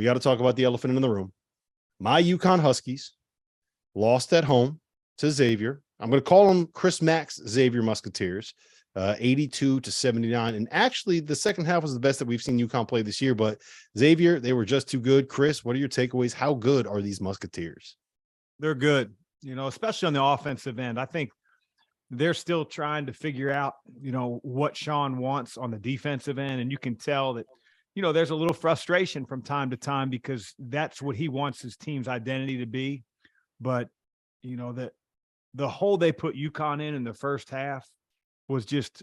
we got to talk about the elephant in the room. My UConn Huskies lost at home to Xavier. I'm going to call them Chris Mack's Xavier Musketeers, 82-79. And actually, the second half was the best that we've seen UConn play this year. But Xavier, they were just too good. Chris, what are your takeaways? How good are these Musketeers? They're good, especially on the offensive end. I think they're still trying to figure out, what Sean wants on the defensive end. And you can tell that, there's a little frustration from time to time because that's what he wants his team's identity to be. But, that the hole they put UConn in the first half was just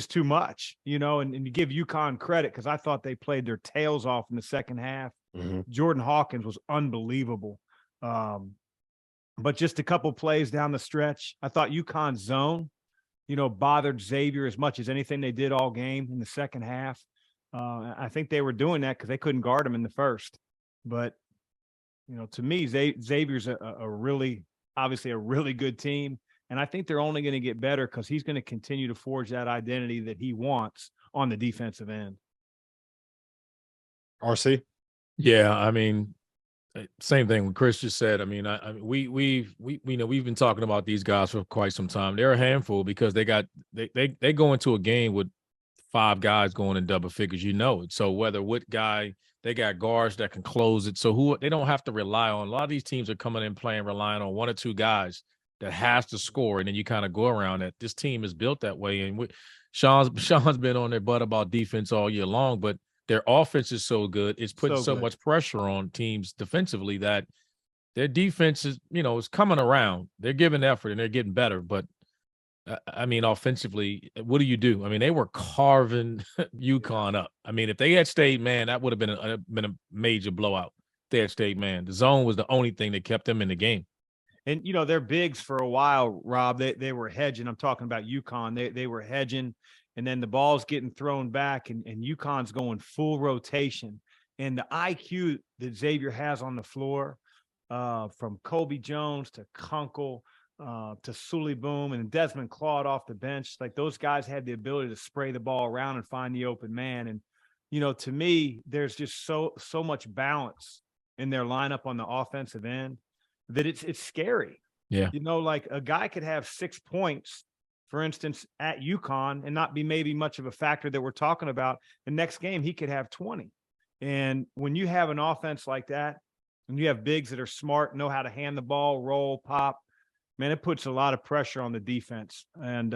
too much, and you give UConn credit because I thought they played their tails off in the second half. Mm-hmm. Jordan Hawkins was unbelievable. But just a couple plays down the stretch, I thought UConn's zone, bothered Xavier as much as anything they did all game in the second half. I think they were doing that because they couldn't guard him in the first. But, to me, Xavier's obviously a really good team. And I think they're only going to get better because he's going to continue to forge that identity that he wants on the defensive end. RC? Yeah, I mean, same thing what Chris just said. I mean, we've been talking about these guys for quite some time. They're a handful because they go into a game with 5 guys going in double figures, it. So whether what guy, they got guards that can close it. So they don't have to rely on. A lot of these teams are coming in playing, relying on 1 or 2 guys that has to score, and then you kind of go around it. This team is built that way. And Sean's been on their butt about defense all year long, but their offense is so good. It's putting so much pressure on teams defensively that their defense is, is coming around. They're giving effort and they're getting better. But I mean, offensively, what do? I mean, they were carving UConn up. I mean, if they had stayed man, that would have been a major blowout. If they had stayed man. The zone was the only thing that kept them in the game. And, their bigs for a while, Rob, they were hedging. I'm talking about UConn. They were hedging, and then the ball's getting thrown back, and UConn's going full rotation. And the IQ that Xavier has on the floor, from Kobe Jones to Kunkel, to Sully Boom and Desmond Claude off the bench, like those guys had the ability to spray the ball around and find the open man. And, to me, there's just so much balance in their lineup on the offensive end that it's scary. Yeah. Like a guy could have 6 points, for instance, at UConn and not be maybe much of a factor that we're talking about. The next game, he could have 20. And when you have an offense like that, and you have bigs that are smart, know how to hand the ball, roll, pop, man, it puts a lot of pressure on the defense. And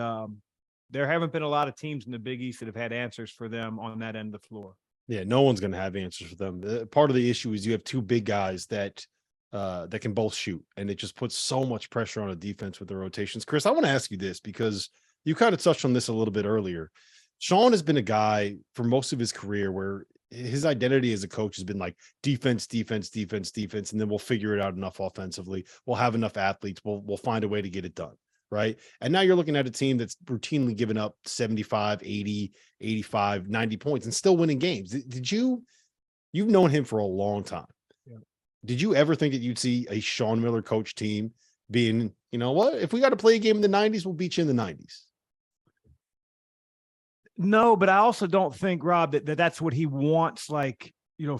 there haven't been a lot of teams in the Big East that have had answers for them on that end of the floor. Yeah, no one's going to have answers for them. Part of the issue is you have 2 big guys that can both shoot, and it just puts so much pressure on a defense with the rotations. Chris, I want to ask you this because you kind of touched on this a little bit earlier. Sean has been a guy for most of his career where his identity as a coach has been like defense, defense, defense, defense, and then we'll figure it out enough offensively. We'll have enough athletes. We'll find a way to get it done, right? And now you're looking at a team that's routinely given up 75, 80, 85, 90 points and still winning games. You've known him for a long time. Yeah. Did you ever think that you'd see a Sean Miller coach team being, what, if we got to play a game in the 90s, we'll beat you in the 90s? No, but I also don't think, Rob, that's what he wants,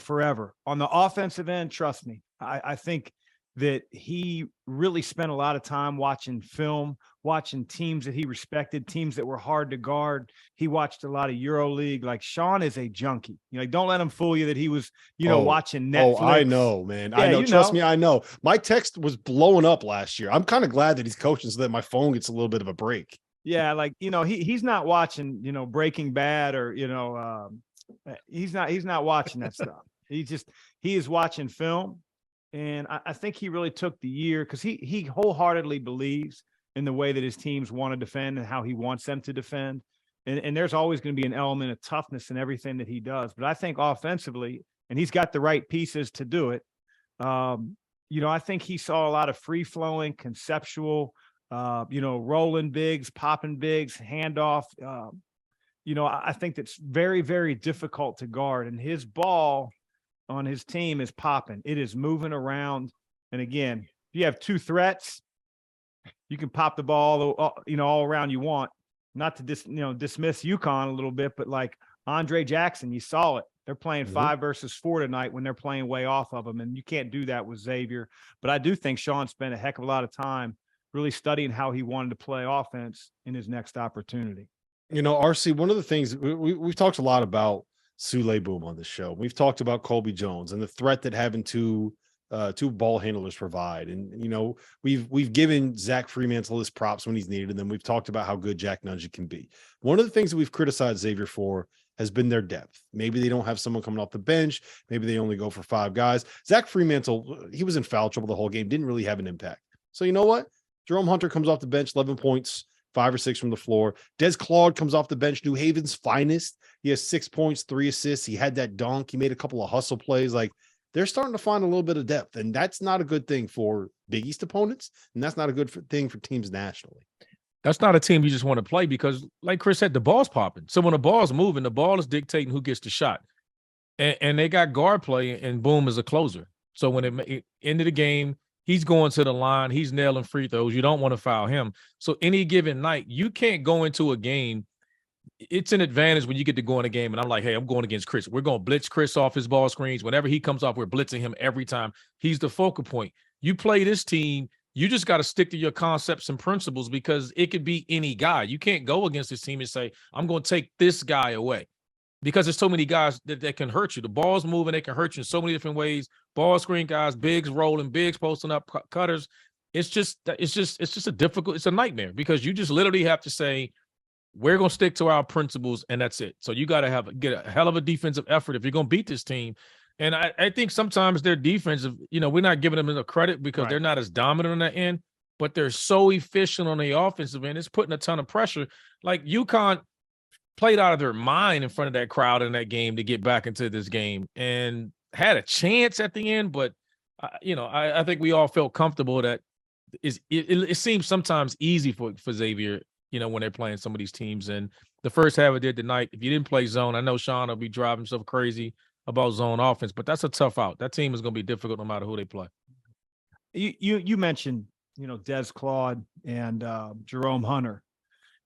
forever. On the offensive end, trust me, I think that he really spent a lot of time watching film, watching teams that he respected, teams that were hard to guard. He watched a lot of EuroLeague. Like, Sean is a junkie. Don't let him fool you that he was, watching Netflix. Oh, I know, man. Yeah, I know. Trust me, I know. My text was blowing up last year. I'm kind of glad that he's coaching so that my phone gets a little bit of a break. Yeah, he's not watching, Breaking Bad or, he's not watching that stuff. He is watching film. And I think he really took the year because he wholeheartedly believes in the way that his teams want to defend and how he wants them to defend. And there's always going to be an element of toughness in everything that he does. But I think offensively, and he's got the right pieces to do it. I think he saw a lot of free-flowing, conceptual, rolling bigs, popping bigs, handoff. I think that's very, very difficult to guard. And his ball on his team is popping. It is moving around. And again, if you have 2 threats, you can pop the ball, all around you want. Not to dismiss UConn a little bit, but like Andre Jackson, you saw it. They're playing Mhm. 5 versus 4 tonight when they're playing way off of them, and you can't do that with Xavier. But I do think Sean spent a heck of a lot of time really studying how he wanted to play offense in his next opportunity. RC, one of the things we've talked a lot about Sule Boom on the show. We've talked about Colby Jones and the threat that having two ball handlers provide. And we've given Zach Freemantle his props when he's needed, and then we've talked about how good Jack Nungy can be. One of the things that we've criticized Xavier for has been their depth. Maybe they don't have someone coming off the bench. Maybe they only go for 5 guys. Zach Freemantle, he was in foul trouble the whole game, didn't really have an impact. So you know what? Jerome Hunter comes off the bench, 11 points, 5 or 6 from the floor. Des Claude comes off the bench, New Haven's finest. He has 6 points, 3 assists. He had that dunk. He made a couple of hustle plays. Like, they're starting to find a little bit of depth, and that's not a good thing for Big East opponents, and that's not a good thing for teams nationally. That's not a team you just want to play because, like Chris said, the ball's popping. So when the ball's moving, the ball is dictating who gets the shot. And they got guard play, and Boom is a closer. So when it end of the game, he's going to the line, he's nailing free throws. You don't want to foul him. So any given night, you can't go into a game. It's an advantage when you get to go in a game, and I'm like, hey, I'm going against Chris. We're going to blitz Chris off his ball screens. Whenever he comes off, we're blitzing him every time. He's the focal point. You play this team, you just got to stick to your concepts and principles because it could be any guy. You can't go against this team and say, I'm going to take this guy away because there's so many guys that can hurt you. The ball's moving, they can hurt you in so many different ways. Ball screen guys, bigs rolling, bigs posting up, cutters. It's just it's a nightmare because you just literally have to say, we're going to stick to our principles, and that's it. So you got to get a hell of a defensive effort if you're going to beat this team. And I think sometimes their defensive, we're not giving them enough credit because they're not as dominant on that end, but they're so efficient on the offensive end. It's putting a ton of pressure. Like UConn played out of their mind in front of that crowd in that game to get back into this game and had a chance at the end. But, I think we all felt comfortable that it seems sometimes easy for Xavier, when they're playing some of these teams. And the first half it did tonight, if you didn't play zone, I know Sean will be driving himself crazy about zone offense, but that's a tough out. That team is going to be difficult no matter who they play. You mentioned, Des Claude and Jerome Hunter.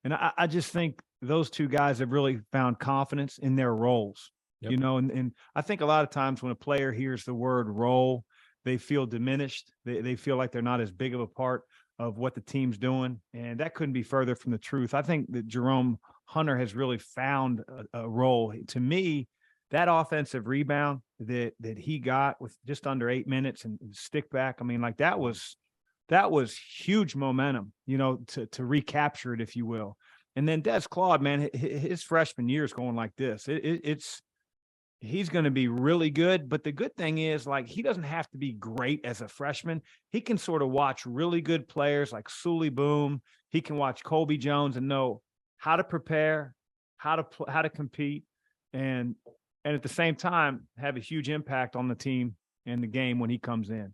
And I just think those two guys have really found confidence in their roles, Yep. and I think a lot of times when a player hears the word role, they feel diminished. They feel like they're not as big of a part of what the team's doing. And that couldn't be further from the truth. I think that Jerome Hunter has really found a role. To me, that offensive rebound that he got with just under 8 minutes and stick back, I mean, like that was huge momentum, to recapture it, if you will. And then Des Claude, man, his freshman year is going like this. He's going to be really good. But the good thing is, like, he doesn't have to be great as a freshman. He can sort of watch really good players like Sule Boom. He can watch Colby Jones and know how to prepare, how to compete, and at the same time have a huge impact on the team and the game when he comes in.